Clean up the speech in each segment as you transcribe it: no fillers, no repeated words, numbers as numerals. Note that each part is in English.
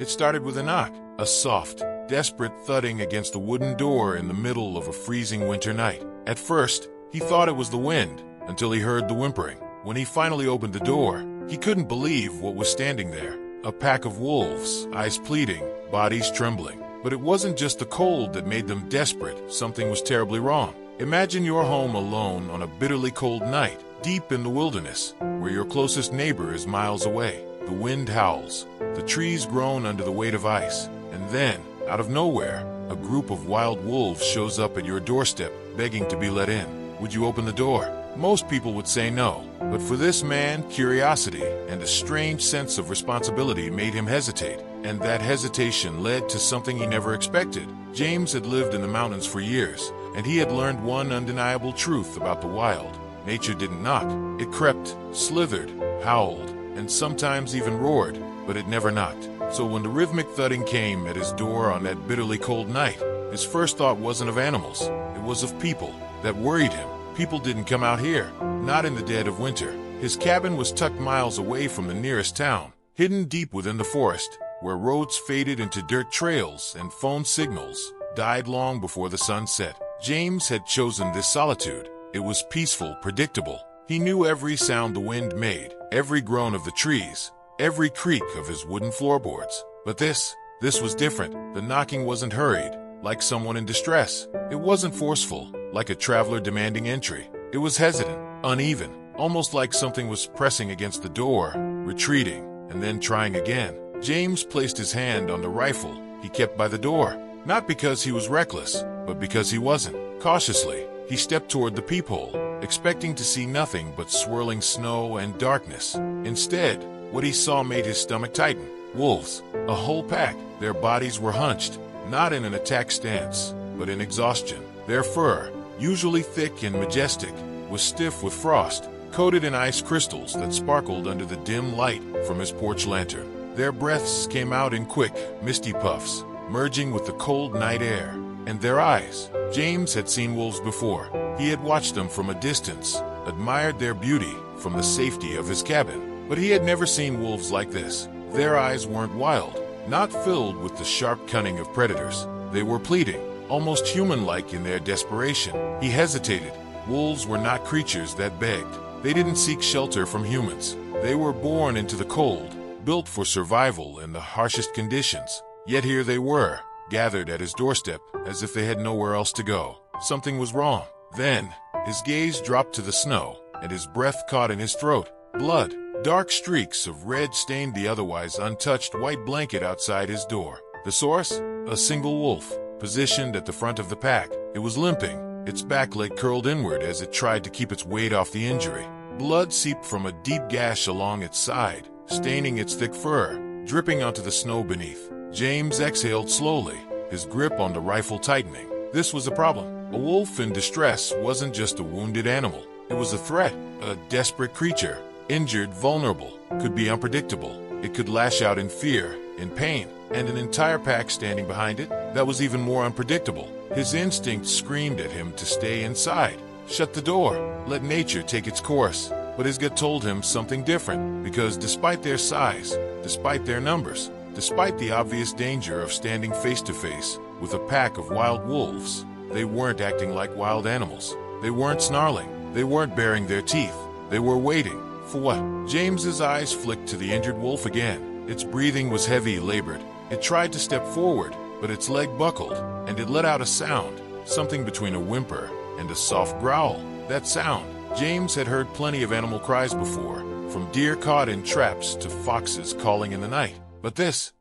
It started with a knock, a soft, desperate thudding against the wooden door in the middle of a freezing winter night. At first, he thought it was the wind, until he heard the whimpering. When he finally opened the door, he couldn't believe what was standing there. A pack of wolves, eyes pleading, bodies trembling. But it wasn't just the cold that made them desperate. Something was terribly wrong. Imagine you're home alone on a bitterly cold night, deep in the wilderness, where your closest neighbor is miles away. The wind howls, the trees groan under the weight of ice, and then, out of nowhere, a group of wild wolves shows up at your doorstep, begging to be let in. Would you open the door? Most people would say no, but for this man, curiosity and a strange sense of responsibility made him hesitate, and that hesitation led to something he never expected. James had lived in the mountains for years, and he had learned one undeniable truth about the wild. Nature didn't knock. It crept, slithered, howled, and sometimes even roared, but it never knocked. So when the rhythmic thudding came at his door on that bitterly cold night, his first thought wasn't of animals. It was of people. That worried him. People didn't come out here, not in the dead of winter. His cabin was tucked miles away from the nearest town, hidden deep within the forest, where roads faded into dirt trails and phone signals died long before the sun set. James had chosen this solitude. It was peaceful, predictable. He knew every sound the wind made, every groan of the trees, every creak of his wooden floorboards. But this was different. The knocking wasn't hurried, like someone in distress. It wasn't forceful, like a traveler demanding entry. It was hesitant, uneven, almost like something was pressing against the door, retreating, and then trying again. James placed his hand on the rifle he kept by the door, not because he was reckless, but because he wasn't. Cautiously, he stepped toward the peephole, expecting to see nothing but swirling snow and darkness. Instead, what he saw made his stomach tighten. Wolves, a whole pack. Their bodies were hunched, not in an attack stance, but in exhaustion. Their fur, usually thick and majestic, was stiff with frost, coated in ice crystals that sparkled under the dim light from his porch lantern. Their breaths came out in quick, misty puffs, merging with the cold night air. And their eyes. James had seen wolves before. He had watched them from a distance, admired their beauty from the safety of his cabin. But he had never seen wolves like this. Their eyes weren't wild, not filled with the sharp cunning of predators. They were pleading, almost human-like in their desperation. He hesitated. Wolves were not creatures that begged. They didn't seek shelter from humans. They were born into the cold, built for survival in the harshest conditions. Yet here they were, gathered at his doorstep, as if they had nowhere else to go. Something was wrong. Then, his gaze dropped to the snow, and his breath caught in his throat. Blood. Dark streaks of red stained the otherwise untouched white blanket outside his door. The source? A single wolf, positioned at the front of the pack. It was limping, its back leg curled inward as it tried to keep its weight off the injury. Blood seeped from a deep gash along its side, staining its thick fur, dripping onto the snow beneath. James exhaled slowly, his grip on the rifle tightening. This was a problem. A wolf in distress wasn't just a wounded animal. It was a threat, a desperate creature, injured, vulnerable, could be unpredictable. It could lash out in fear, in pain, and an entire pack standing behind it that was even more unpredictable. His instinct screamed at him to stay inside, shut the door, let nature take its course. But his gut told him something different, because despite their size, despite their numbers, despite the obvious danger of standing face to face with a pack of wild wolves, they weren't acting like wild animals. They weren't snarling. They weren't baring their teeth. They were waiting. For what? James's eyes flicked to the injured wolf again. Its breathing was heavy, labored. It tried to step forward, but its leg buckled, and it let out a sound, something between a whimper and a soft growl. That sound. James had heard plenty of animal cries before, from deer caught in traps to foxes calling in the night. But this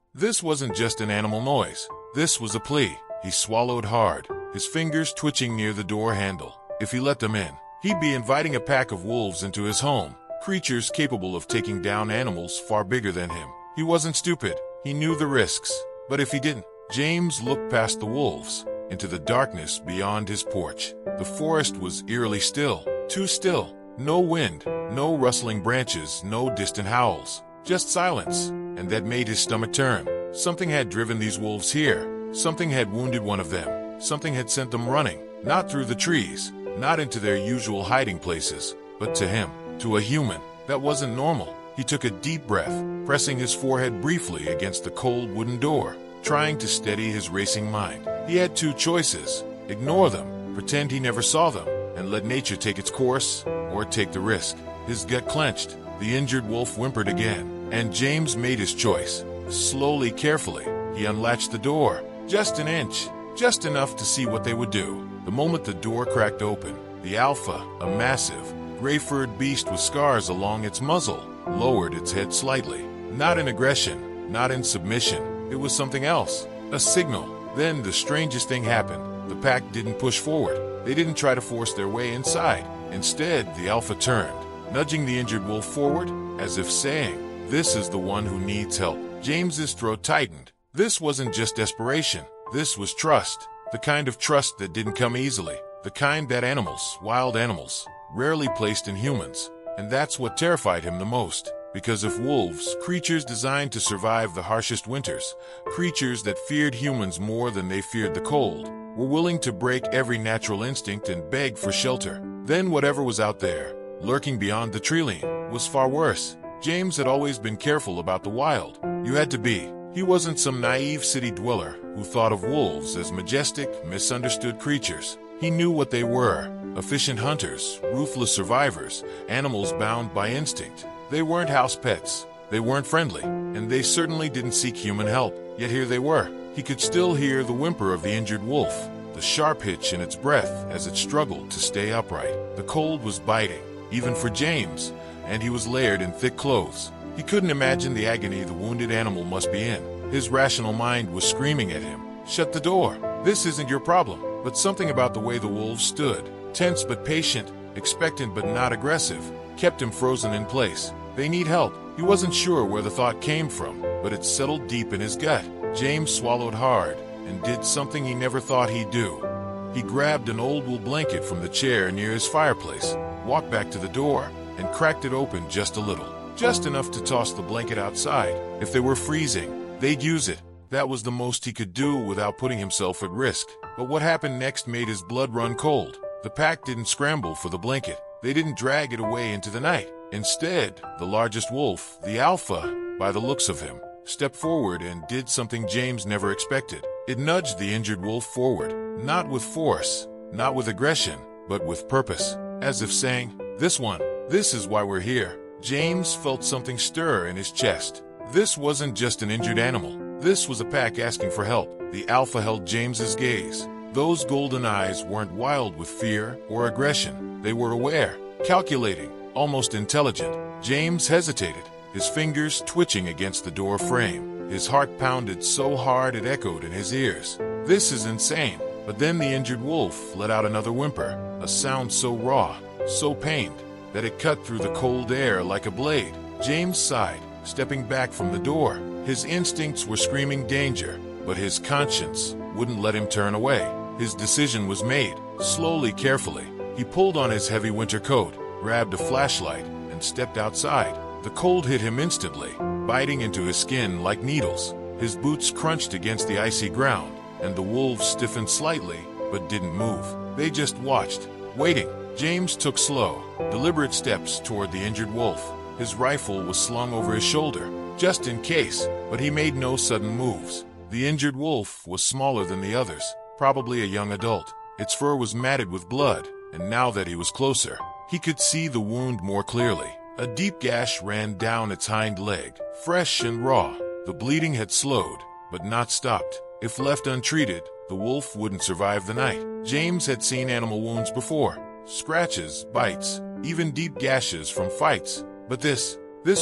wasn't just an animal noise. This was a plea. He swallowed hard, his fingers twitching near the door handle. If he let them in, he'd be inviting a pack of wolves into his home, creatures capable of taking down animals far bigger than him. He wasn't stupid. He knew the risks. But if he didn't, James looked past the wolves, into the darkness beyond his porch. The forest was eerily still, too still. No wind, no rustling branches, no distant howls. Just silence, and that made his stomach turn. Something had driven these wolves here. Something had wounded one of them. Something had sent them running, not through the trees, not into their usual hiding places, but to him, to a human. That wasn't normal. He took a deep breath, pressing his forehead briefly against the cold wooden door, trying to steady his racing mind. He had two choices: ignore them, pretend he never saw them, and let nature take its course, or take the risk. His gut clenched. The injured wolf whimpered again, and James made his choice. Slowly, carefully, he unlatched the door, just an inch, just enough to see what they would do. The moment the door cracked open, the alpha, a massive, gray-furred beast with scars along its muzzle, lowered its head slightly. Not in aggression, not in submission. It was something else, a signal. Then the strangest thing happened. The pack didn't push forward. They didn't try to force their way inside. Instead, the alpha turned, nudging the injured wolf forward, as if saying, "This is the one who needs help." James's throat tightened. This wasn't just desperation. This was trust. The kind of trust that didn't come easily. The kind that animals, wild animals, rarely placed in humans. And that's what terrified him the most. Because if wolves, creatures designed to survive the harshest winters, creatures that feared humans more than they feared the cold, were willing to break every natural instinct and beg for shelter, then whatever was out there, lurking beyond the treeline, was far worse. James had always been careful about the wild. You had to be. He wasn't some naive city dweller who thought of wolves as majestic, misunderstood creatures. He knew what they were: efficient hunters, ruthless survivors, animals bound by instinct. They weren't house pets. They weren't friendly, and they certainly didn't seek human help. Yet here they were. He could still hear the whimper of the injured wolf, the sharp hitch in its breath as it struggled to stay upright. The cold was biting, even for James, and he was layered in thick clothes. He couldn't imagine the agony the wounded animal must be in. His rational mind was screaming at him, "Shut the door. This isn't your problem." But something about the way the wolves stood, tense but patient, expectant but not aggressive, kept him frozen in place. They need help. He wasn't sure where the thought came from, but it settled deep in his gut. James swallowed hard and did something he never thought he'd do. He grabbed an old wool blanket from the chair near his fireplace, walked back to the door, and cracked it open just a little. Just enough to toss the blanket outside. If they were freezing, they'd use it. That was the most he could do without putting himself at risk. But what happened next made his blood run cold. The pack didn't scramble for the blanket. They didn't drag it away into the night. Instead, the largest wolf, the alpha, by the looks of him, stepped forward and did something James never expected. It nudged the injured wolf forward, not with force, not with aggression, but with purpose, as if saying, this is why we're here." James felt something stir in his chest. This wasn't just an injured animal. This was a pack asking for help. The alpha held James's gaze. Those golden eyes weren't wild with fear or aggression. They were aware, calculating, almost intelligent. James hesitated, his fingers twitching against the door frame. His heart pounded so hard it echoed in his ears. This is insane. But then the injured wolf let out another whimper, a sound so raw, so pained, that it cut through the cold air like a blade. James sighed, stepping back from the door. His instincts were screaming danger, but his conscience wouldn't let him turn away. His decision was made. Slowly, carefully, he pulled on his heavy winter coat, grabbed a flashlight, and stepped outside. The cold hit him instantly, biting into his skin like needles. His boots crunched against the icy ground, and the wolves stiffened slightly, but didn't move. They just watched, waiting. James took slow, deliberate steps toward the injured wolf. His rifle was slung over his shoulder, just in case, but he made no sudden moves. The injured wolf was smaller than the others, probably a young adult. Its fur was matted with blood, and now that he was closer, he could see the wound more clearly. A deep gash ran down its hind leg, fresh and raw. The bleeding had slowed, but not stopped. If left untreated, the wolf wouldn't survive the night. James had seen animal wounds before. Scratches, bites, even deep gashes from fights. But this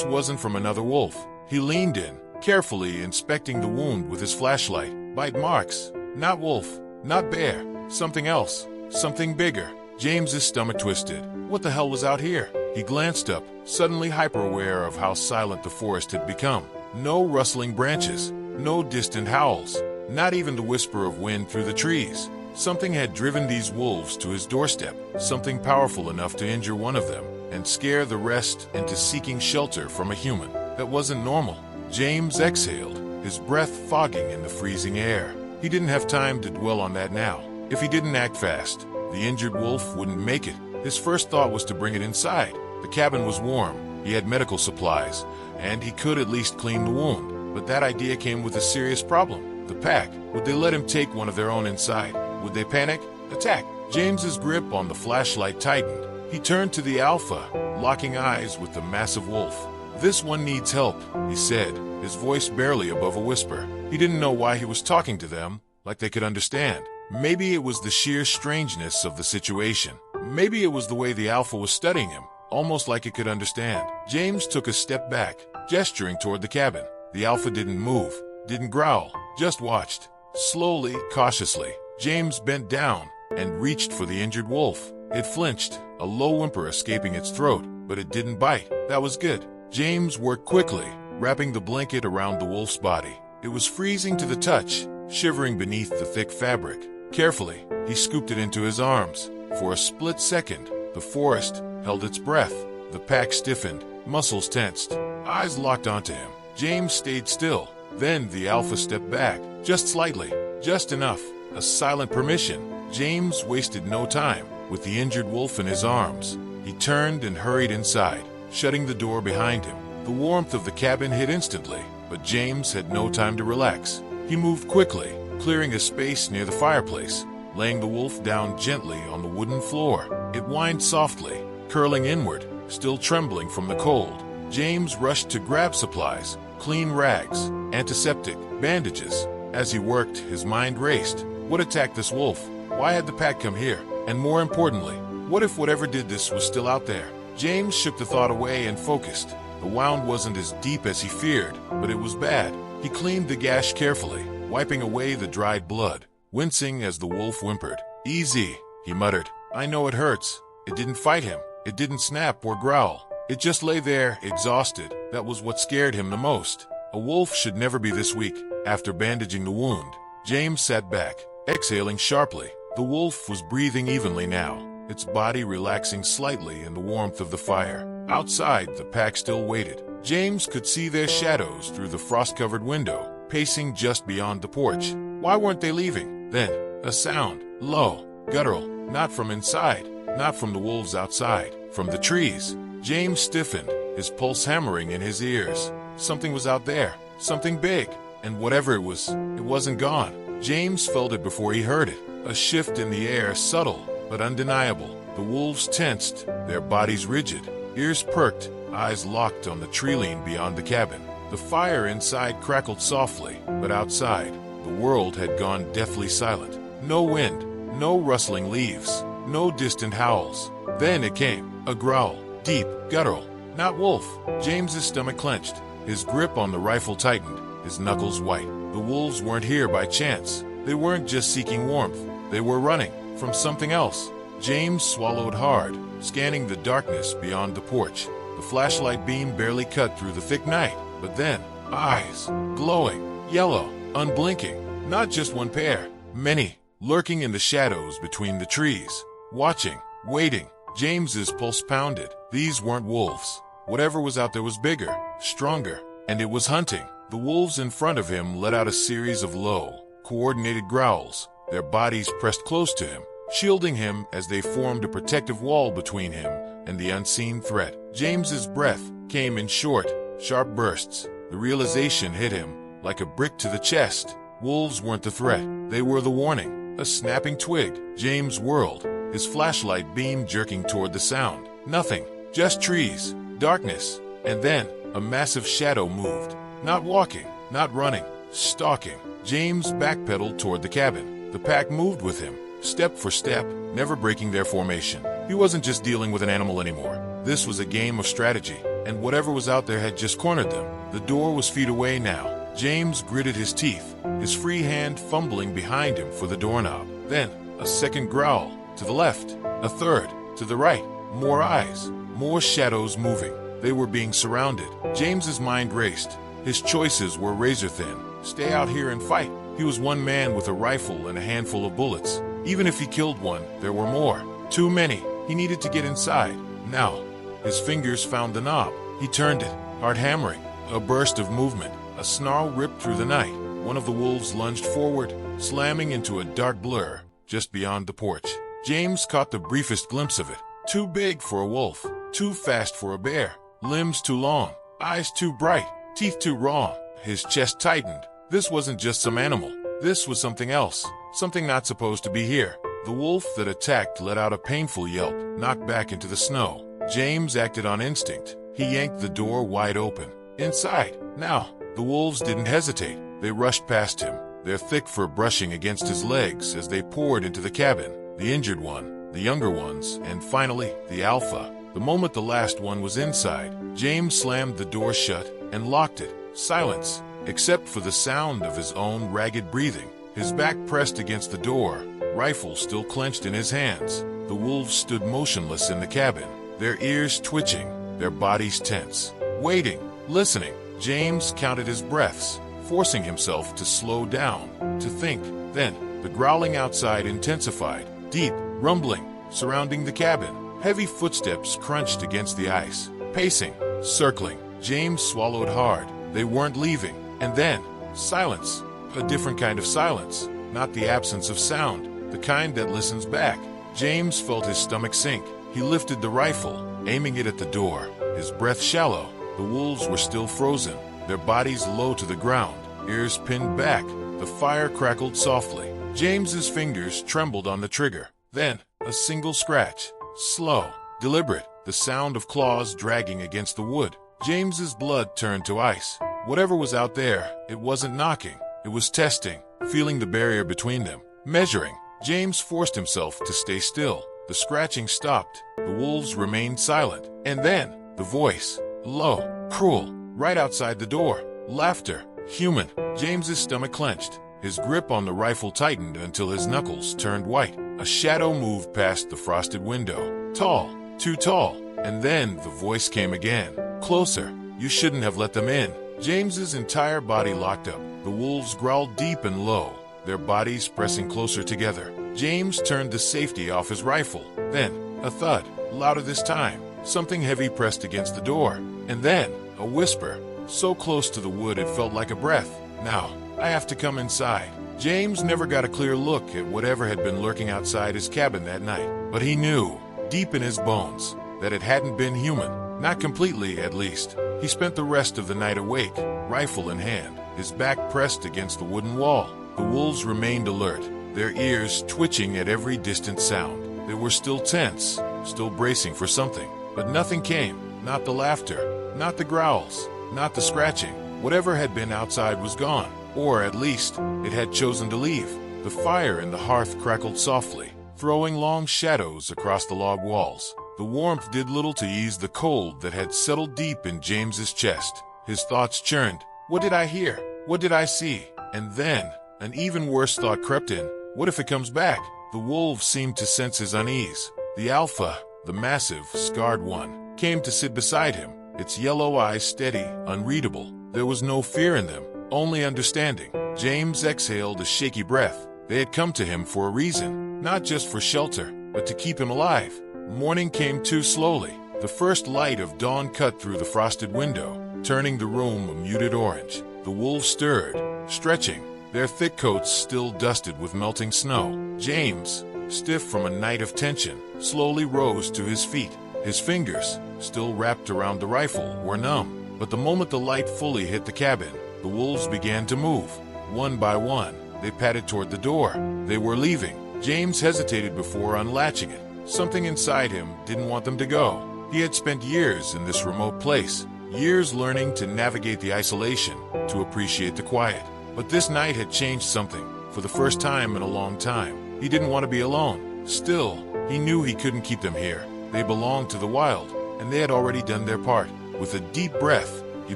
wasn't from another wolf. He leaned in, carefully inspecting the wound with his flashlight. Bite marks. Not wolf, not bear. Something else. Something bigger. James's stomach twisted. What the hell was out here? He glanced up, suddenly hyper-aware of how silent the forest had become. No rustling branches, no distant howls, not even the whisper of wind through the trees. Something had driven these wolves to his doorstep, something powerful enough to injure one of them and scare the rest into seeking shelter from a human. That wasn't normal. James exhaled, his breath fogging in the freezing air. He didn't have time to dwell on that now. If he didn't act fast, the injured wolf wouldn't make it. His first thought was to bring it inside. The cabin was warm, He had medical supplies, and he could at least clean the wound. But that idea came with a serious problem. The pack, would they let him take one of their own inside? Would they panic? Attack? James's grip on the flashlight tightened. He turned to the Alpha, locking eyes with the massive wolf. "This one needs help," he said, his voice barely above a whisper. He didn't know why he was talking to them, like they could understand. Maybe it was the sheer strangeness of the situation. Maybe it was the way the Alpha was studying him, almost like it could understand. James took a step back, gesturing toward the cabin. The Alpha didn't move, didn't growl, just watched. Slowly, cautiously, James bent down and reached for the injured wolf. It flinched, a low whimper escaping its throat, but it didn't bite. That was good. James worked quickly, wrapping the blanket around the wolf's body. It was freezing to the touch, shivering beneath the thick fabric. Carefully, he scooped it into his arms. For a split second, the forest held its breath. The pack stiffened, muscles tensed, eyes locked onto him. James stayed still. Then the Alpha stepped back, just slightly, just enough. A silent permission. James wasted no time. With the injured wolf in his arms, he turned and hurried inside, shutting the door behind him. The warmth of the cabin hit instantly, but James had no time to relax. He moved quickly, clearing a space near the fireplace, laying the wolf down gently on the wooden floor. It whined softly, curling inward, still trembling from the cold. James rushed to grab supplies, clean rags, antiseptic, bandages. As he worked, his mind raced. What attacked this wolf? Why had the pack come here? And more importantly, what if whatever did this was still out there? James shook the thought away and focused. The wound wasn't as deep as he feared, but it was bad. He cleaned the gash carefully, wiping away the dried blood, wincing as the wolf whimpered. "Easy," he muttered. "I know it hurts." It didn't fight him. It didn't snap or growl. It just lay there, exhausted. That was what scared him the most. A wolf should never be this weak. After bandaging the wound, James sat back, exhaling sharply. The wolf was breathing evenly now, its body relaxing slightly in the warmth of the fire. Outside, the pack still waited. James could see their shadows through the frost-covered window, pacing just beyond the porch. Why weren't they leaving? Then, a sound, low, guttural, not from inside, not from the wolves outside, from the trees. James stiffened, his pulse hammering in his ears. Something was out there, something big, and whatever it wasn't gone. James felt it before he heard it. A shift in the air, subtle but undeniable. The wolves tensed, their bodies rigid, ears perked, eyes locked on the tree line beyond the cabin. The fire inside crackled softly, but outside, the world had gone deathly silent. No wind, no rustling leaves, no distant howls. Then it came, a growl, deep, guttural. Not wolf. James's stomach clenched, his grip on the rifle tightened, his knuckles white. The wolves weren't here by chance. They weren't just seeking warmth. They were running from something else. James swallowed hard, scanning the darkness beyond the porch. The flashlight beam barely cut through the thick night. But then, eyes, glowing, yellow, unblinking. Not just one pair, many, lurking in the shadows between the trees. Watching, waiting. James's pulse pounded. These weren't wolves. Whatever was out there was bigger, stronger, and it was hunting. The wolves in front of him let out a series of low, coordinated growls, their bodies pressed close to him, shielding him as they formed a protective wall between him and the unseen threat. James's breath came in short, sharp bursts. The realization hit him like a brick to the chest. Wolves weren't the threat. They were the warning. A snapping twig. James whirled, his flashlight beam jerking toward the sound. Nothing. Just trees, darkness, and then a massive shadow moved. Not walking, not running, stalking. James backpedaled toward the cabin. The pack moved with him, step for step, never breaking their formation. He wasn't just dealing with an animal anymore. This was a game of strategy, and whatever was out there had just cornered them. The door was feet away now. James gritted his teeth, his free hand fumbling behind him for the doorknob. Then, a second growl, to the left, a third, to the right. More eyes, more shadows moving. They were being surrounded. James's mind raced. His choices were razor-thin. Stay out here and fight. He was one man with a rifle and a handful of bullets. Even if he killed one, there were more. Too many. He needed to get inside. Now, his fingers found the knob. He turned it, heart hammering. A burst of movement. A snarl ripped through the night. One of the wolves lunged forward, slamming into a dark blur just beyond the porch. James caught the briefest glimpse of it. Too big for a wolf. Too fast for a bear. limbs too long, eyes too bright, teeth too raw. His chest tightened. This wasn't just some animal. This was something else, something not supposed to be here. The wolf that attacked let out a painful yelp, knocked back into the snow. James acted on instinct. He yanked the door wide open. Inside. Now, the wolves didn't hesitate. They rushed past him, their thick fur brushing against his legs as they poured into the cabin. The injured one, the younger ones, and finally, the alpha. The moment the last one was inside, James slammed the door shut and locked it. Silence, except for the sound of his own ragged breathing. His back pressed against the door, rifle still clenched in his hands. The wolves stood motionless in the cabin, their ears twitching, their bodies tense, waiting, listening. James counted his breaths, forcing himself to slow down, to think. Then, the growling outside intensified, deep, rumbling, surrounding the cabin. Heavy footsteps crunched against the ice, pacing, circling. James swallowed hard. They weren't leaving. And then, silence. A different kind of silence. Not the absence of sound, the kind that listens back. James felt his stomach sink. He lifted the rifle, aiming it at the door, his breath shallow. The wolves were still frozen, their bodies low to the ground, ears pinned back. The fire crackled softly. James's fingers trembled on the trigger. Then, a single scratch. Slow, deliberate, the sound of claws dragging against the wood. James's blood turned to ice. Whatever was out there, it wasn't knocking. It was testing, feeling the barrier between them, measuring. James forced himself to stay still. The scratching stopped. The wolves remained silent. And then, the voice, low, cruel, right outside the door. Laughter, human. James's stomach clenched. His grip on the rifle tightened until his knuckles turned white. A shadow moved past the frosted window. Tall, too tall. And then the voice came again. Closer. You shouldn't have let them in. James's entire body locked up. The wolves growled deep and low, their bodies pressing closer together. James turned the safety off his rifle. Then, a thud, louder this time. Something heavy pressed against the door. And then, a whisper, so close to the wood it felt like a breath. Now, I have to come inside. James never got a clear look at whatever had been lurking outside his cabin that night. But he knew, deep in his bones, that it hadn't been human. Not completely, at least. He spent the rest of the night awake, rifle in hand, his back pressed against the wooden wall. The wolves remained alert, their ears twitching at every distant sound. They were still tense, still bracing for something. But nothing came. Not the laughter, not the growls, not the scratching. Whatever had been outside was gone, or at least, it had chosen to leave. The fire in the hearth crackled softly, throwing long shadows across the log walls. The warmth did little to ease the cold that had settled deep in James's chest. His thoughts churned. What did I hear? What did I see? And then, an even worse thought crept in. What if it comes back? The wolves seemed to sense his unease. The alpha, the massive, scarred one, came to sit beside him, its yellow eyes steady, unreadable. There was no fear in them, only understanding. James exhaled a shaky breath. They had come to him for a reason, not just for shelter, but to keep him alive. Morning came too slowly. The first light of dawn cut through the frosted window, turning the room a muted orange. The wolves stirred, stretching, their thick coats still dusted with melting snow. James, stiff from a night of tension, slowly rose to his feet. His fingers, still wrapped around the rifle, were numb. But the moment the light fully hit the cabin, the wolves began to move. One by one, they padded toward the door. They were leaving. James hesitated before unlatching it. Something inside him didn't want them to go. He had spent years in this remote place, years learning to navigate the isolation, to appreciate the quiet. But this night had changed something. For the first time in a long time, he didn't want to be alone. Still, he knew he couldn't keep them here. They belonged to the wild, and they had already done their part. With a deep breath, he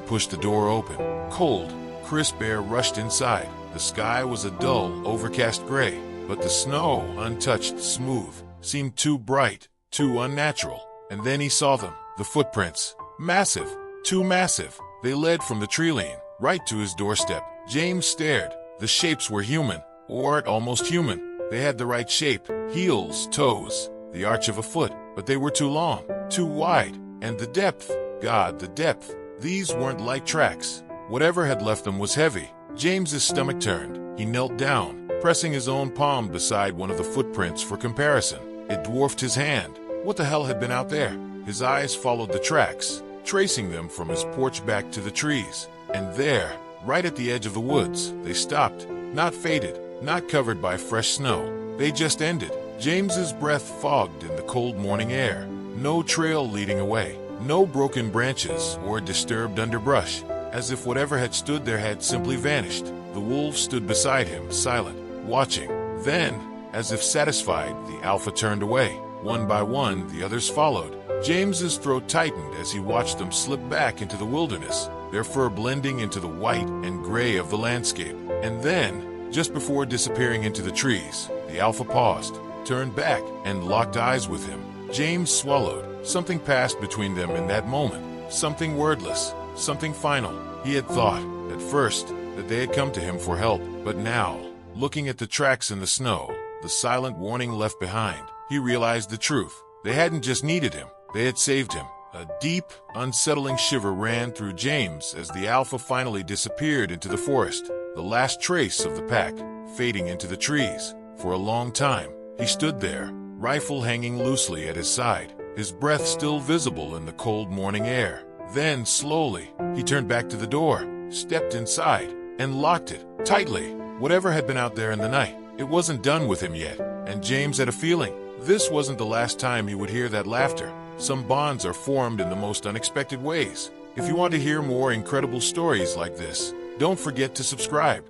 pushed the door open. Cold, crisp air rushed inside. The sky was a dull, overcast gray, but the snow, untouched, smooth, seemed too bright, too unnatural. And then he saw them, the footprints. Massive, too massive. They led from the tree lane, right to his doorstep. James stared. The shapes were human, or almost human. They had the right shape, heels, toes, the arch of a foot, but they were too long, too wide. And the depth, God, the depth. These weren't light tracks. Whatever had left them was heavy. James's stomach turned. He knelt down, pressing his own palm beside one of the footprints for comparison. It dwarfed his hand. What the hell had been out there? His eyes followed the tracks. tracing them from his porch back to the trees. And there, right at the edge of the woods, they stopped, not faded, not covered by fresh snow. They just ended. James's breath fogged in the cold morning air. No trail leading away, no broken branches or disturbed underbrush, as if whatever had stood there had simply vanished. The wolves stood beside him, silent, watching. Then, as if satisfied, the alpha turned away. One by one, the others followed. James's throat tightened as he watched them slip back into the wilderness, their fur blending into the white and gray of the landscape. And then, just before disappearing into the trees, the alpha paused, turned back, and locked eyes with him. James swallowed. Something passed between them in that moment. Something wordless, something final. He had thought, at first, that they had come to him for help, but now, looking at the tracks in the snow, the silent warning left behind, he realized the truth. They hadn't just needed him, they had saved him. A deep, unsettling shiver ran through James as the alpha finally disappeared into the forest, the last trace of the pack fading into the trees. For a long time, he stood there, rifle hanging loosely at his side, his breath still visible in the cold morning air. Then, slowly, he turned back to the door, stepped inside, and locked it tightly. Whatever had been out there in the night, it wasn't done with him yet, and James had a feeling this wasn't the last time he would hear that laughter. Some bonds are formed in the most unexpected ways. If you want to hear more incredible stories like this, don't forget to subscribe.